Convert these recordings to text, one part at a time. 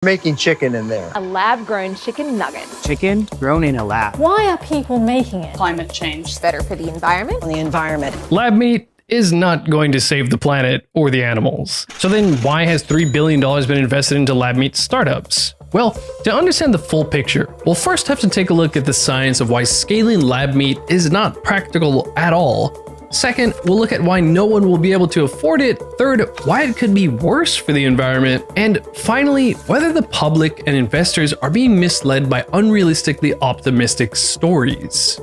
Making chicken in there. A lab-grown chicken nugget. Chicken grown in a lab. Why are people making it? Climate change. It's better for the environment. The environment. Lab meat is not going to save the planet or the animals. So then why has $3 billion been invested into lab meat startups? Well, to understand the full picture, we'll first have to take a look at the science of why scaling lab meat is not practical at all. Second, we'll look at why no one will be able to afford it. Third, why it could be worse for the environment. And finally, whether the public and investors are being misled by unrealistically optimistic stories.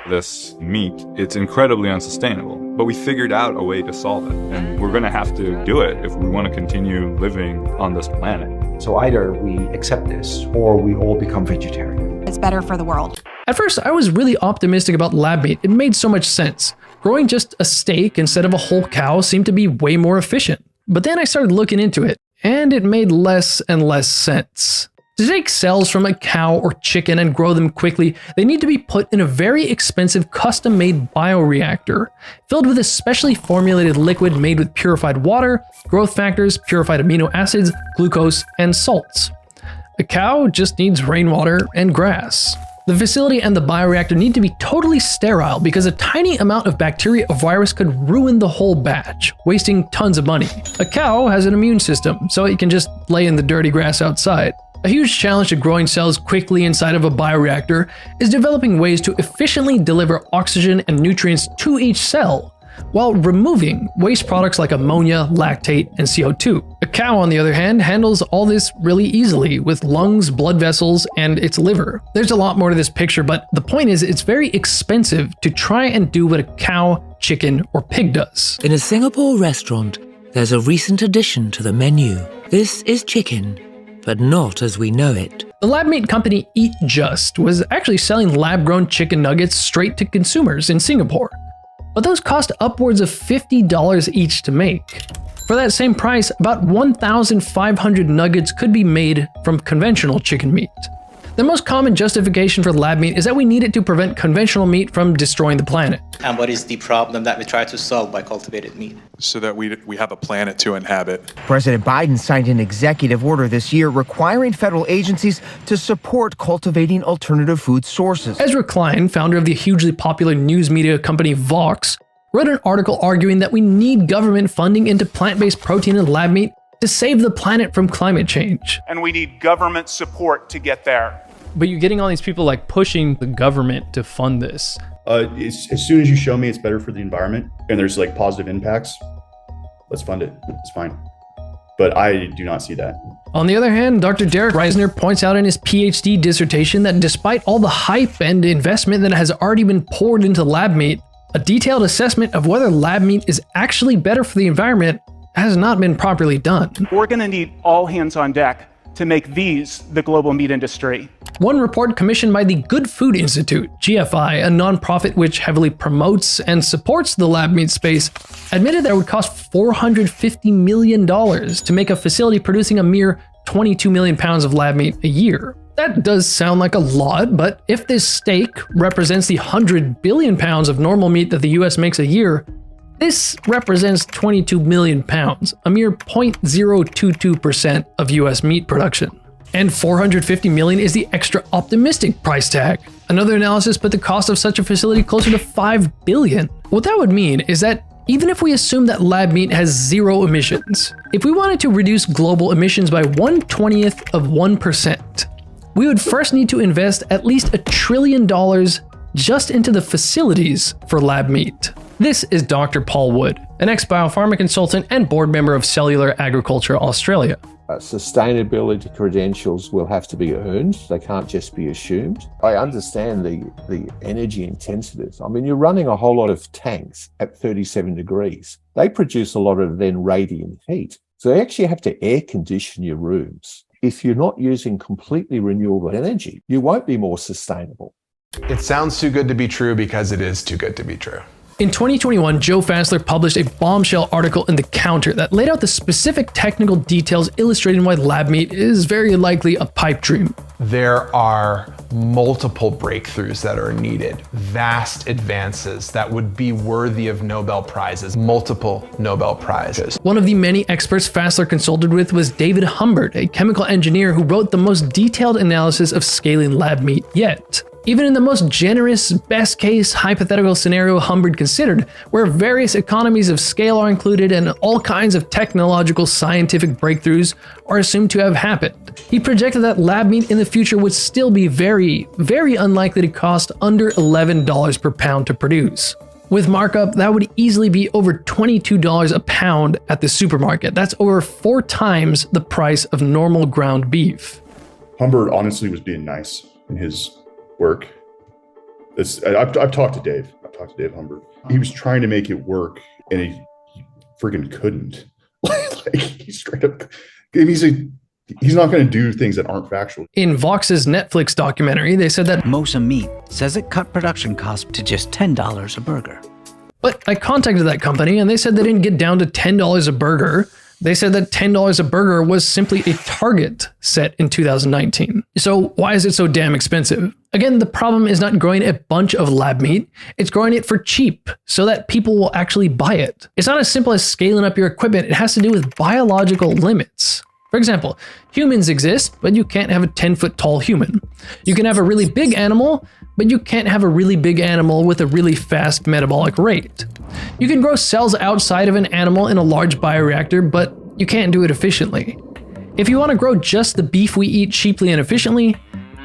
This meat, it's incredibly unsustainable, but we figured out a way to solve it. And we're gonna have to do it if we want to continue living on this planet. So either we accept this or we all become vegetarian. It's better for the world. At first, I was really optimistic about lab meat. It made so much sense. Growing just a steak instead of a whole cow seemed to be way more efficient. But then I started looking into it, and it made less and less sense. To take cells from a cow or chicken and grow them quickly, they need to be put in a very expensive custom-made bioreactor, filled with a specially formulated liquid made with purified water, growth factors, purified amino acids, glucose, and salts. A cow just needs rainwater and grass. The facility and the bioreactor need to be totally sterile because a tiny amount of bacteria or virus could ruin the whole batch, wasting tons of money. A cow has an immune system, so it can just lay in the dirty grass outside. A huge challenge to growing cells quickly inside of a bioreactor is developing ways to efficiently deliver oxygen and nutrients to each cell, while removing waste products like ammonia, lactate, and CO2. A cow, on the other hand, handles all this really easily with lungs, blood vessels, and its liver. There's a lot more to this picture, but the point is it's very expensive to try and do what a cow, chicken, or pig does. In a Singapore restaurant, there's a recent addition to the menu. This is chicken, but not as we know it. The lab meat company Eat Just was actually selling lab-grown chicken nuggets straight to consumers in Singapore. But those cost upwards of $50 each to make. For that same price, about 1,500 nuggets could be made from conventional chicken meat. The most common justification for lab meat is that we need it to prevent conventional meat from destroying the planet. And what is the problem that we try to solve by cultivated meat? So that we have a planet to inhabit. President Biden signed an executive order this year requiring federal agencies to support cultivating alternative food sources. Ezra Klein, founder of the hugely popular news media company Vox, wrote an article arguing that we need government funding into plant-based protein and lab meat to save the planet from climate change. And we need government support to get there. But you're getting all these people like pushing the government to fund this. As soon as you show me it's better for the environment and there's like positive impacts, let's fund it. It's fine. But I do not see that. On the other hand, Dr. Derek Reisner points out in his PhD dissertation that despite all the hype and investment that has already been poured into lab meat, a detailed assessment of whether lab meat is actually better for the environment has not been properly done. We're going to need all hands on deck to make these the global meat industry. One report commissioned by the Good Food Institute, GFI, a nonprofit which heavily promotes and supports the lab meat space, admitted that it would cost $450 million to make a facility producing a mere 22 million pounds of lab meat a year. That does sound like a lot, but if this steak represents the 100 billion pounds of normal meat that the US makes a year, this represents 22 million pounds, a mere 0.022% of US meat production. And 450 million is the extra optimistic price tag. Another analysis put the cost of such a facility closer to 5 billion. What that would mean is that even if we assume that lab meat has zero emissions, if we wanted to reduce global emissions by 1/20th of 1%, we would first need to invest at least $1 trillion just into the facilities for lab meat. This is Dr. Paul Wood, an ex-biopharma consultant and board member of Cellular Agriculture Australia. Sustainability credentials will have to be earned. They can't just be assumed. I understand the energy intensities. I mean, you're running a whole lot of tanks at 37 degrees. They produce a lot of then radiant heat. So you actually have to air condition your rooms. If you're not using completely renewable energy, you won't be more sustainable. It sounds too good to be true because it is too good to be true. In 2021, Joe Fassler published a bombshell article in The Counter that laid out the specific technical details illustrating why lab meat is very likely a pipe dream. There are multiple breakthroughs that are needed, vast advances that would be worthy of Nobel Prizes, multiple Nobel Prizes. One of the many experts Fassler consulted with was David Humbert, a chemical engineer who wrote the most detailed analysis of scaling lab meat yet. Even in the most generous, best-case hypothetical scenario Humbert considered, where various economies of scale are included and all kinds of technological scientific breakthroughs are assumed to have happened, he projected that lab meat in the future would still be very, very unlikely to cost under $11 per pound to produce. With markup, that would easily be over $22 a pound at the supermarket. That's over 4 times the price of normal ground beef. Humbert honestly was being nice in his work. I've talked to Dave. I've talked to Dave Humbert. He was trying to make it work, and he friggin' couldn't. Like, he straight up. He's not going to do things that aren't factual. In Vox's Netflix documentary, they said that Mosa Meat says it cut production costs to just $10 a burger. But I contacted that company, and they said they didn't get down to $10 a burger. They said that $10 a burger was simply a target set in 2019. So why is it so damn expensive? Again, the problem is not growing a bunch of lab meat, it's growing it for cheap so that people will actually buy it. It's not as simple as scaling up your equipment, it has to do with biological limits. For example, humans exist, but you can't have a 10-foot tall human. You can have a really big animal, but you can't have a really big animal with a really fast metabolic rate. You can grow cells outside of an animal in a large bioreactor, but you can't do it efficiently. If you want to grow just the beef we eat cheaply and efficiently,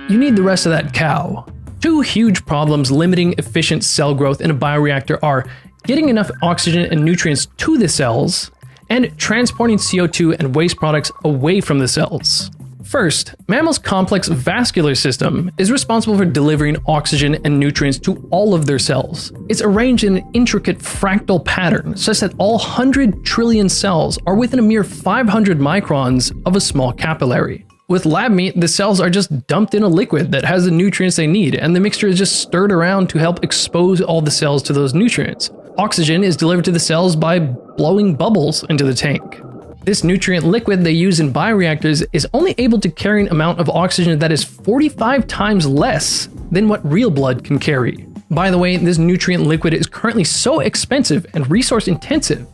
you need the rest of that cow. 2 huge problems limiting efficient cell growth in a bioreactor are getting enough oxygen and nutrients to the cells, and transporting CO2 and waste products away from the cells. First, mammals' complex vascular system is responsible for delivering oxygen and nutrients to all of their cells. It's arranged in an intricate fractal pattern such that all 100 trillion cells are within a mere 500 microns of a small capillary. With lab meat, the cells are just dumped in a liquid that has the nutrients they need, and the mixture is just stirred around to help expose all the cells to those nutrients. Oxygen is delivered to the cells by blowing bubbles into the tank. This nutrient liquid they use in bioreactors is only able to carry an amount of oxygen that is 45 times less than what real blood can carry. By the way, this nutrient liquid is currently so expensive and resource intensive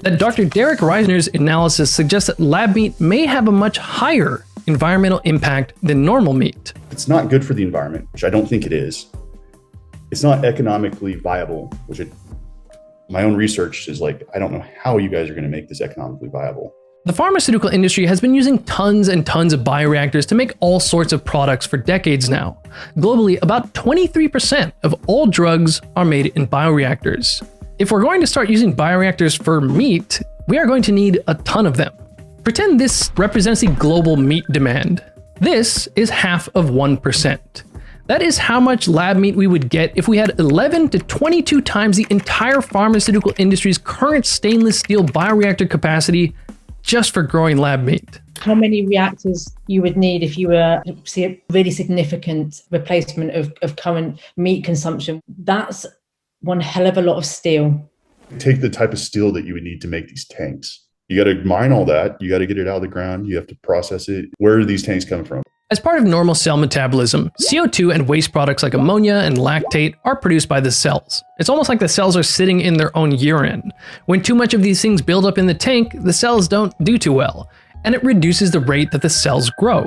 that Dr. Derek Reisner's analysis suggests that lab meat may have a much higher environmental impact than normal meat. It's not good for the environment, which I don't think it is. It's not economically viable, which my own research is like, I don't know how you guys are going to make this economically viable. The pharmaceutical industry has been using tons and tons of bioreactors to make all sorts of products for decades now. Globally, about 23% of all drugs are made in bioreactors. If we're going to start using bioreactors for meat, we are going to need a ton of them. Pretend this represents the global meat demand. This is half of 1%. That is how much lab meat we would get if we had 11 to 22 times the entire pharmaceutical industry's current stainless steel bioreactor capacity just for growing lab meat. How many reactors you would need if you were to see a really significant replacement of current meat consumption? That's one hell of a lot of steel. Take the type of steel that you would need to make these tanks. You got to mine all that. You got to get it out of the ground. You have to process it. Where are these tanks coming from? As part of normal cell metabolism, CO2 and waste products like ammonia and lactate are produced by the cells. It's almost like the cells are sitting in their own urine. When too much of these things build up in the tank, the cells don't do too well, and it reduces the rate that the cells grow.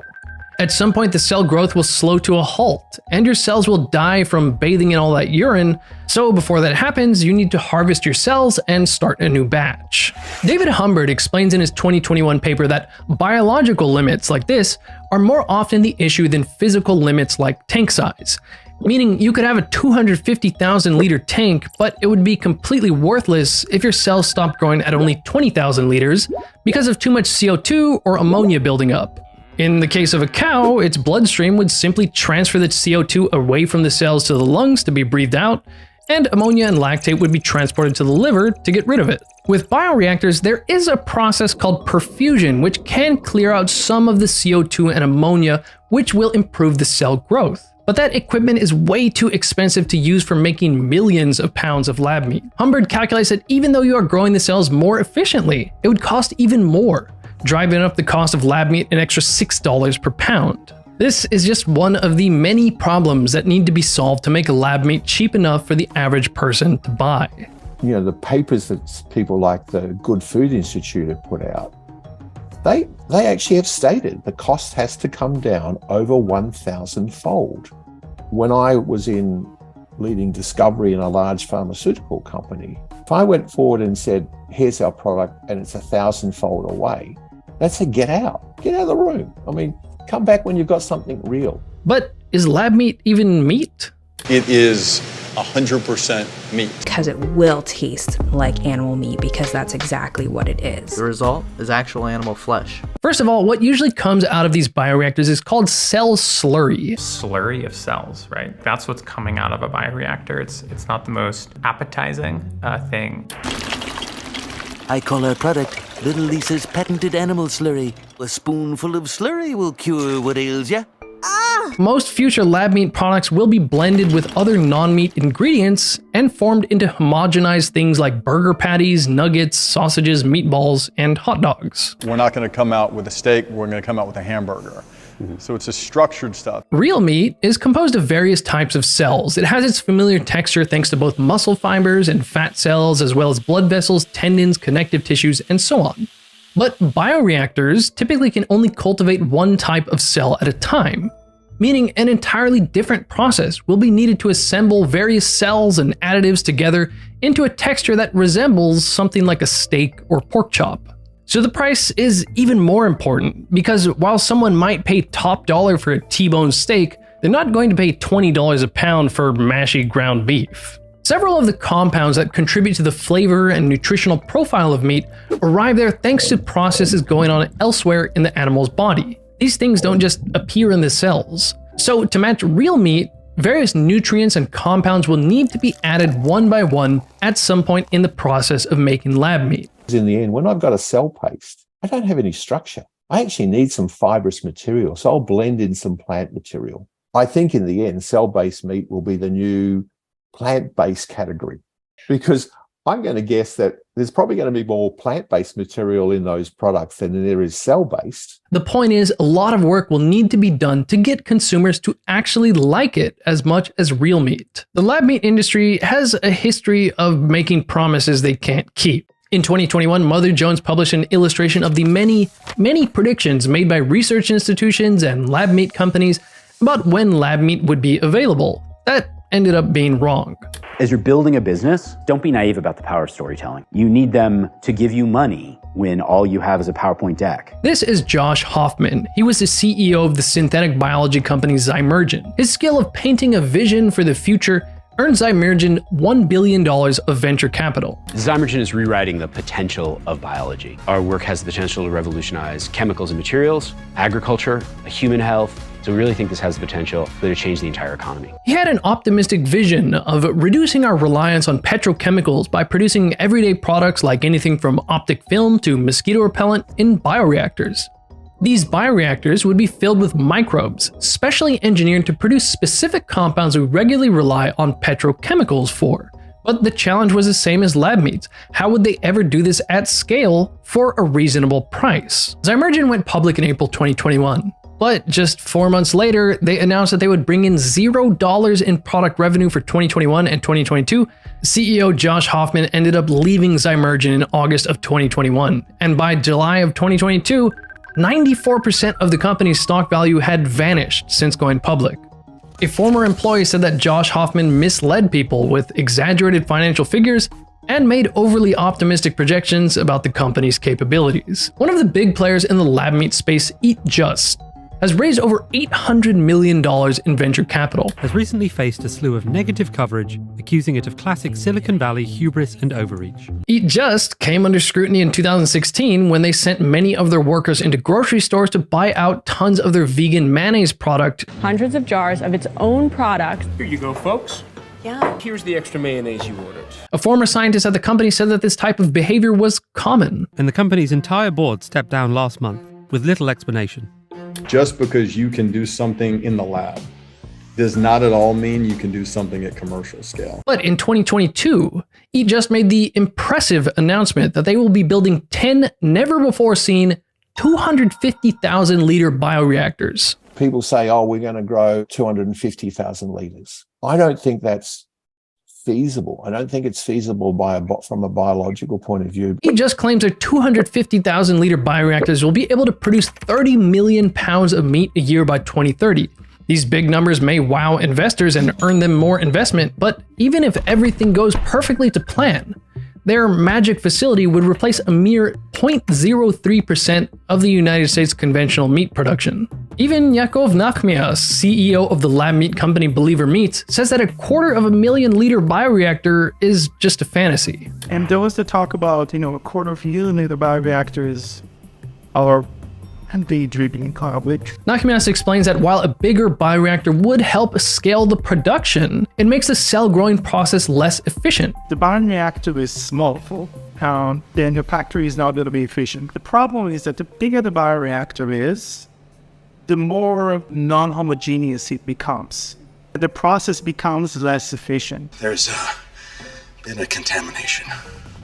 At some point, the cell growth will slow to a halt, and your cells will die from bathing in all that urine, so before that happens, you need to harvest your cells and start a new batch. David Humbert explains in his 2021 paper that biological limits like this are more often the issue than physical limits like tank size, meaning you could have a 250,000 liter tank, but it would be completely worthless if your cells stopped growing at only 20,000 liters because of too much CO2 or ammonia building up. In the case of a cow, its bloodstream would simply transfer the CO2 away from the cells to the lungs to be breathed out, and ammonia and lactate would be transported to the liver to get rid of it. With bioreactors, there is a process called perfusion, which can clear out some of the CO2 and ammonia, which will improve the cell growth. But that equipment is way too expensive to use for making millions of pounds of lab meat. Humbert calculates that even though you are growing the cells more efficiently, it would cost even more, driving up the cost of lab meat an extra $6 per pound. This is just one of the many problems that need to be solved to make lab meat cheap enough for the average person to buy. You know, the papers that people like the Good Food Institute have put out, they actually have stated the cost has to come down over 1,000-fold. When I was in leading discovery in a large pharmaceutical company, if I went forward and said, here's our product and it's 1,000-fold away, they'd say, get out of the room. I mean, come back when you've got something real. But is lab meat even meat? It is 100% meat. Because it will taste like animal meat, because that's exactly what it is. The result is actual animal flesh. First of all, what usually comes out of these bioreactors is called cell slurry. Slurry of cells, right? That's what's coming out of a bioreactor. It's not the most appetizing thing. I call our product Little Lisa's patented animal slurry. A spoonful of slurry will cure what ails ya. Most future lab meat products will be blended with other non-meat ingredients and formed into homogenized things like burger patties, nuggets, sausages, meatballs, and hot dogs. We're not going to come out with a steak, we're going to come out with a hamburger. So it's a structured stuff. Real meat is composed of various types of cells. It has its familiar texture thanks to both muscle fibers and fat cells, as well as blood vessels, tendons, connective tissues, and so on. But bioreactors typically can only cultivate one type of cell at a time, meaning an entirely different process will be needed to assemble various cells and additives together into a texture that resembles something like a steak or pork chop. So the price is even more important, because while someone might pay top dollar for a T-bone steak, they're not going to pay $20 a pound for mashy ground beef. Several of the compounds that contribute to the flavor and nutritional profile of meat arrive there thanks to processes going on elsewhere in the animal's body. These things don't just appear in the cells. So to match real meat, various nutrients and compounds will need to be added one by one at some point in the process of making lab meat. In the end, when I've got a cell paste, I don't have any structure. I actually need some fibrous material, so I'll blend in some plant material. I think in the end, cell-based meat will be the new plant-based category, because I'm going to guess that there's probably going to be more plant-based material in those products than there is cell-based. The point is, a lot of work will need to be done to get consumers to actually like it as much as real meat. The lab meat industry has a history of making promises they can't keep. In 2021, Mother Jones published an illustration of the many predictions made by research institutions and lab meat companies about when lab meat would be available. That ended up being wrong. As you're building a business, don't be naive about the power of storytelling. You need them to give you money when all you have is a PowerPoint deck. This is Josh Hoffman. He was the CEO of the synthetic biology company Zymergen. His skill of painting a vision for the future earned Zymergen $1 billion of venture capital. Zymergen is rewriting the potential of biology. Our work has the potential to revolutionize chemicals and materials, agriculture, human health. So we really think this has the potential to change the entire economy. He had an optimistic vision of reducing our reliance on petrochemicals by producing everyday products like anything from optic film to mosquito repellent in bioreactors. These bioreactors would be filled with microbes, specially engineered to produce specific compounds we regularly rely on petrochemicals for. But the challenge was the same as lab meats. How would they ever do this at scale for a reasonable price? Zymergen went public in April 2021. But just 4 months later, they announced that they would bring in $0 in product revenue for 2021 and 2022. CEO Josh Hoffman ended up leaving Zymergen in August of 2021. And by July of 2022, 94% of the company's stock value had vanished since going public. A former employee said that Josh Hoffman misled people with exaggerated financial figures and made overly optimistic projections about the company's capabilities. One of the big players in the lab meat space, Eat Just, has raised over $800 million in venture capital. Has recently faced a slew of negative coverage, accusing it of classic Silicon Valley hubris and overreach. Eat Just came under scrutiny in 2016 when they sent many of their workers into grocery stores to buy out tons of their vegan mayonnaise product. Hundreds of jars of its own product. Here you go, folks. Yeah. Here's the extra mayonnaise you ordered. A former scientist at the company said that this type of behavior was common. And the company's entire board stepped down last month with little explanation. Just because you can do something in the lab does not at all mean you can do something at commercial scale. But in 2022, Eat Just made the impressive announcement that they will be building 10 never-before-seen 250,000-liter bioreactors. People say, oh, we're going to grow 250,000 litres. I don't think that's feasible. I don't think it's feasible from a biological point of view. Eat Just claims their 250,000-liter bioreactors will be able to produce 30 million pounds of meat a year by 2030. These big numbers may wow investors and earn them more investment, but even if everything goes perfectly to plan, their magic facility would replace a mere 0.03% of the United States conventional meat production. Even Yakov Nachmias, CEO of the lab meat company Believer Meats, says that a 250,000-liter bioreactor is just a fantasy. And those that talk about, a 250,000-liter bioreactors are daydreaming garbage. Nachmias explains that while a bigger bioreactor would help scale the production, it makes the cell growing process less efficient. The bioreactor is small, then your factory is not going to be efficient. The problem is that the bigger the bioreactor is, the more non-homogeneous it becomes. The process becomes less efficient. There's been a contamination.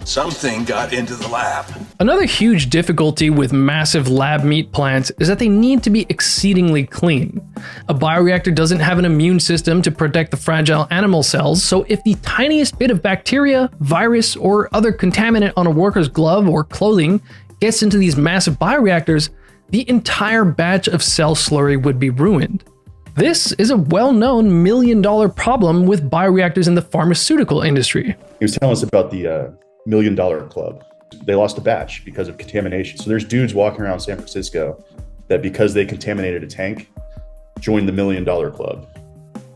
Something got into the lab. Another huge difficulty with massive lab meat plants is that they need to be exceedingly clean. A bioreactor doesn't have an immune system to protect the fragile animal cells, so if the tiniest bit of bacteria, virus, or other contaminant on a worker's glove or clothing gets into these massive bioreactors, the entire batch of cell slurry would be ruined. This is a well-known million-dollar problem with bioreactors in the pharmaceutical industry. He was telling us about the $1 Million Club. They lost a batch because of contamination. So there's dudes walking around San Francisco that because they contaminated a tank, joined the $1 Million Club.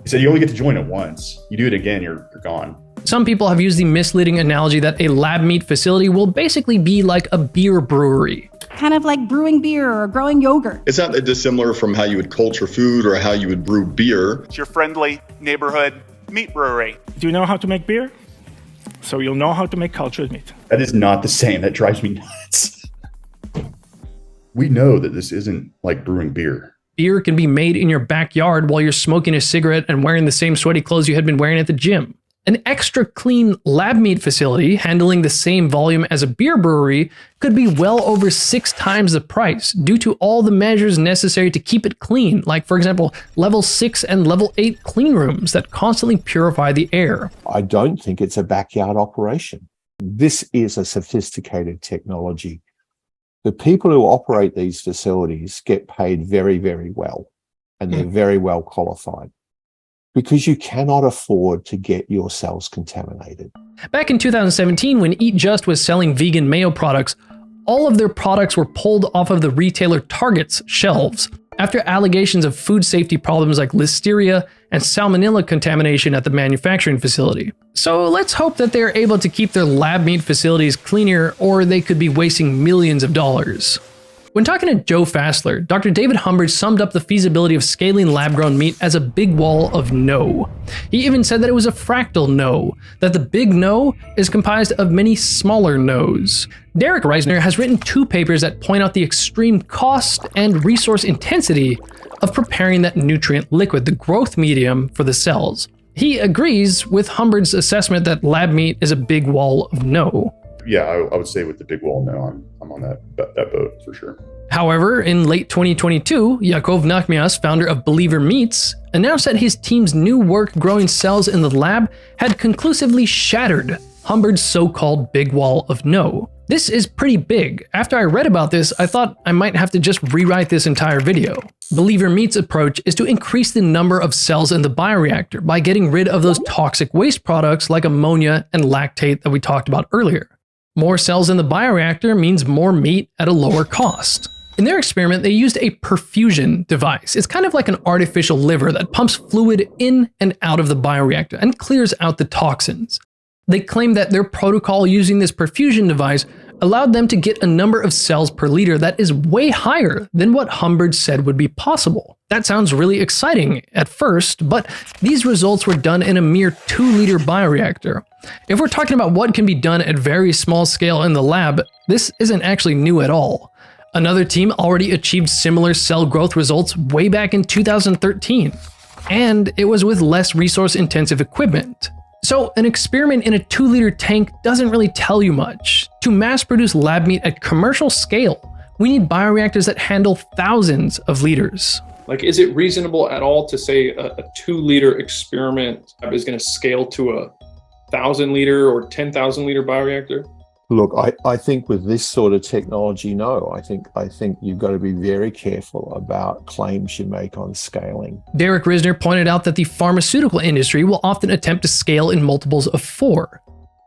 He said you only get to join it once. You do it again, you're gone. Some people have used the misleading analogy that a lab meat facility will basically be like a beer brewery. Kind of like brewing beer or growing yogurt. It's not that dissimilar from how you would culture food or how you would brew beer. It's your friendly neighborhood meat brewery. Do you know how to make beer? So you'll know how to make cultured meat. That is not the same. That drives me nuts. We know that this isn't like brewing beer. Beer can be made in your backyard while you're smoking a cigarette and wearing the same sweaty clothes you had been wearing at the gym. An extra clean lab meat facility handling the same volume as a beer brewery could be well over 6 times the price due to all the measures necessary to keep it clean, like for example, level 6 and level 8 clean rooms that constantly purify the air. I don't think it's a backyard operation. This is a sophisticated technology. The people who operate these facilities get paid very, very well, and they're very well qualified, because you cannot afford to get your cells contaminated. Back in 2017, when Eat Just was selling vegan mayo products, all of their products were pulled off of the retailer Target's shelves after allegations of food safety problems like listeria and salmonella contamination at the manufacturing facility. So let's hope that they're able to keep their lab meat facilities cleaner, or they could be wasting millions of dollars. When talking to Joe Fassler, Dr. David Humbert summed up the feasibility of scaling lab-grown meat as a big wall of no. He even said that it was a fractal no, that the big no is comprised of many smaller no's. Derek Reisner has written 2 papers that point out the extreme cost and resource intensity of preparing that nutrient liquid, the growth medium for the cells. He agrees with Humbert's assessment that lab meat is a big wall of no. Yeah, I would say with the big wall, no, I'm on that boat for sure. However, in late 2022, Yakov Nachmias, founder of Believer Meats, announced that his team's new work growing cells in the lab had conclusively shattered Humbert's so-called big wall of no. This is pretty big. After I read about this, I thought I might have to just rewrite this entire video. Believer Meats' approach is to increase the number of cells in the bioreactor by getting rid of those toxic waste products like ammonia and lactate that we talked about earlier. More cells in the bioreactor means more meat at a lower cost. In their experiment, they used a perfusion device. It's kind of like an artificial liver that pumps fluid in and out of the bioreactor and clears out the toxins. They claim that their protocol using this perfusion device allowed them to get a number of cells per liter that is way higher than what Humbert said would be possible. That sounds really exciting at first, but these results were done in a mere 2-liter bioreactor. If we're talking about what can be done at very small scale in the lab, this isn't actually new at all. Another team already achieved similar cell growth results way back in 2013. and it was with less resource-intensive equipment. So an experiment in a 2-liter tank doesn't really tell you much. To mass-produce lab meat at commercial scale, we need bioreactors that handle thousands of liters. Like, is it reasonable at all to say a 2-liter experiment is going to scale to a 1,000-liter or 10,000-liter bioreactor? Look, I think with this sort of technology, no. I think you've got to be very careful about claims you make on scaling. Derek Risner pointed out that the pharmaceutical industry will often attempt to scale in multiples of 4.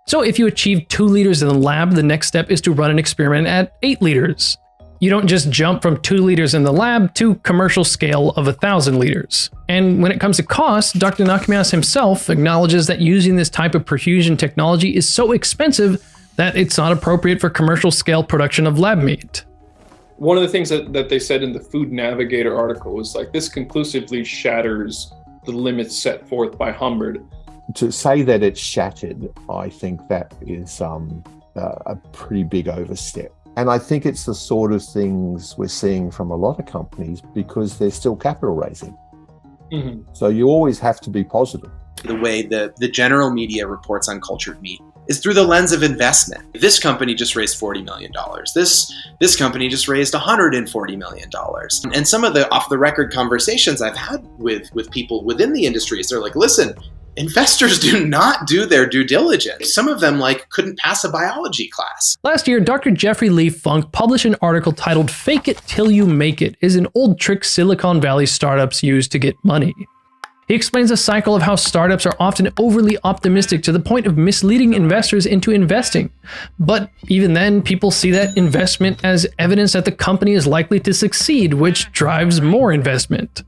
So if you achieve 2 liters in the lab, the next step is to run an experiment at 8 liters. You don't just jump from 2 liters in the lab to commercial scale of 1,000 liters. And when it comes to cost, Dr. Nakamias himself acknowledges that using this type of perfusion technology is so expensive that it's not appropriate for commercial scale production of lab meat. One of the things that they said in the Food Navigator article was like, this conclusively shatters the limits set forth by Humbert. To say that it's shattered, I think that is a pretty big overstep. And I think it's the sort of things we're seeing from a lot of companies because they're still capital raising. Mm-hmm. So you always have to be positive. The way the general media reports on cultured meat is through the lens of investment. This company just raised $40 million. This company just raised $140 million. And some of the off-the-record conversations I've had with people within the industries, they're like, listen, investors do not do their due diligence. Some of them couldn't pass a biology class. Last year, Dr. Jeffrey Lee Funk published an article titled "Fake It Till You Make It" is an old trick Silicon Valley startups use to get money. He explains a cycle of how startups are often overly optimistic to the point of misleading investors into investing. But even then, people see that investment as evidence that the company is likely to succeed, which drives more investment.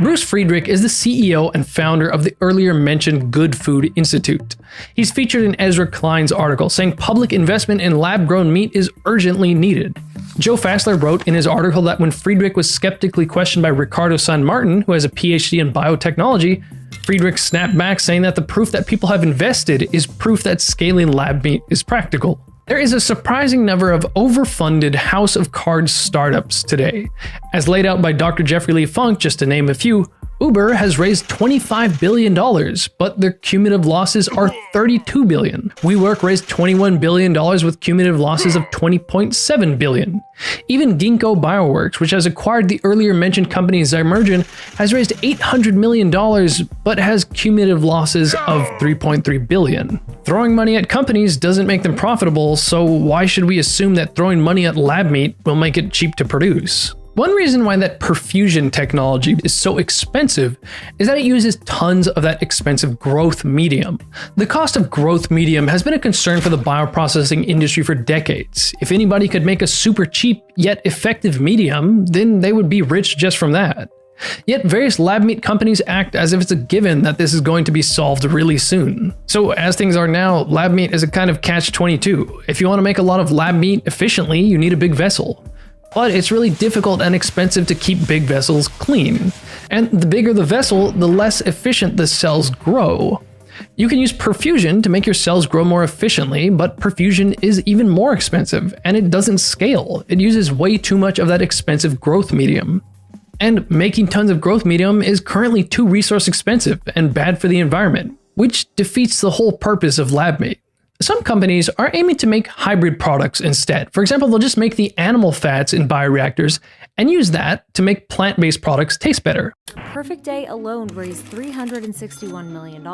Bruce Friedrich is the CEO and founder of the earlier mentioned Good Food Institute. He's featured in Ezra Klein's article saying public investment in lab-grown meat is urgently needed. Joe Fassler wrote in his article that when Friedrich was skeptically questioned by Ricardo San Martin, who has a PhD in biotechnology, Friedrich snapped back saying that the proof that people have invested is proof that scaling lab meat is practical. There is a surprising number of overfunded house of cards startups today. As laid out by Dr. Jeffrey Lee Funk, just to name a few, Uber has raised $25 billion, but their cumulative losses are $32 billion. WeWork raised $21 billion with cumulative losses of $20.7 billion. Even Ginkgo Bioworks, which has acquired the earlier mentioned company Zymergen, has raised $800 million, but has cumulative losses of $3.3 billion. Throwing money at companies doesn't make them profitable, so why should we assume that throwing money at lab meat will make it cheap to produce? One reason why that perfusion technology is so expensive is that it uses tons of that expensive growth medium. The cost of growth medium has been a concern for the bioprocessing industry for decades. If anybody could make a super cheap yet effective medium, then they would be rich just from that. Yet various lab meat companies act as if it's a given that this is going to be solved really soon. So as things are now, lab meat is a kind of catch-22. If you want to make a lot of lab meat efficiently, you need a big vessel. But it's really difficult and expensive to keep big vessels clean. And the bigger the vessel, the less efficient the cells grow. You can use perfusion to make your cells grow more efficiently, but perfusion is even more expensive, and it doesn't scale. It uses way too much of that expensive growth medium. And making tons of growth medium is currently too resource expensive and bad for the environment, which defeats the whole purpose of lab meat. Some companies are aiming to make hybrid products instead. For example, they'll just make the animal fats in bioreactors and use that to make plant-based products taste better. Perfect Day alone raised $361 million.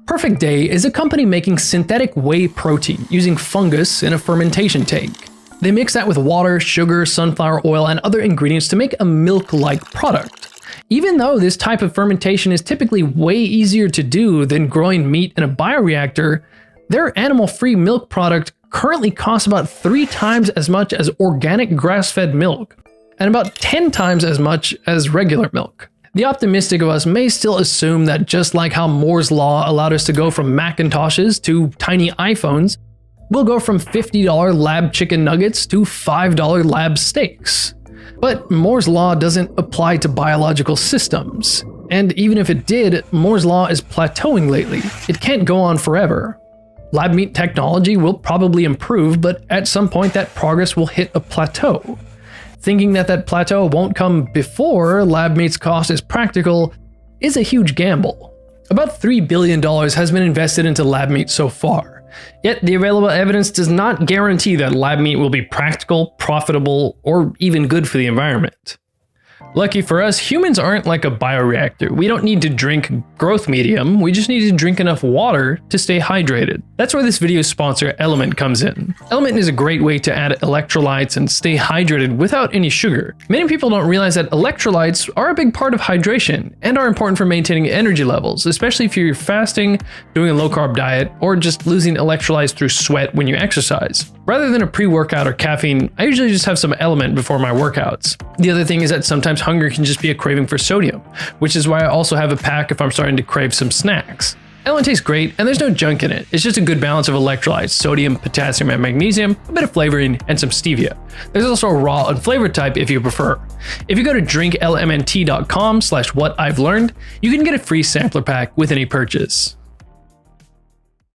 Perfect Day is a company making synthetic whey protein using fungus in a fermentation tank. They mix that with water, sugar, sunflower oil, and other ingredients to make a milk-like product. Even though this type of fermentation is typically way easier to do than growing meat in a bioreactor, their animal-free milk product currently costs about 3 times as much as organic grass-fed milk, and about 10 times as much as regular milk. The optimistic of us may still assume that just like how Moore's Law allowed us to go from Macintoshes to tiny iPhones, we'll go from $50 lab chicken nuggets to $5 lab steaks. But Moore's Law doesn't apply to biological systems. And even if it did, Moore's Law is plateauing lately. It can't go on forever. Lab meat technology will probably improve, but at some point that progress will hit a plateau. Thinking that that plateau won't come before lab meat's cost is practical is a huge gamble. About $3 billion has been invested into lab meat so far, yet the available evidence does not guarantee that lab meat will be practical, profitable, or even good for the environment. Lucky for us, humans aren't like a bioreactor. We don't need to drink growth medium, we just need to drink enough water to stay hydrated. That's where this video's sponsor, Element, comes in. Element is a great way to add electrolytes and stay hydrated without any sugar. Many people don't realize that electrolytes are a big part of hydration and are important for maintaining energy levels, especially if you're fasting, doing a low-carb diet, or just losing electrolytes through sweat when you exercise. Rather than a pre-workout or caffeine, I usually just have some Element before my workouts. The other thing is that sometimes hunger can just be a craving for sodium, which is why I also have a pack if I'm starting to crave some snacks. Element tastes great, and there's no junk in it. It's just a good balance of electrolytes, sodium, potassium, and magnesium, a bit of flavoring, and some stevia. There's also a raw unflavored type if you prefer. If you go to drinklmnt.com/whatI'veLearned, you can get a free sampler pack with any purchase.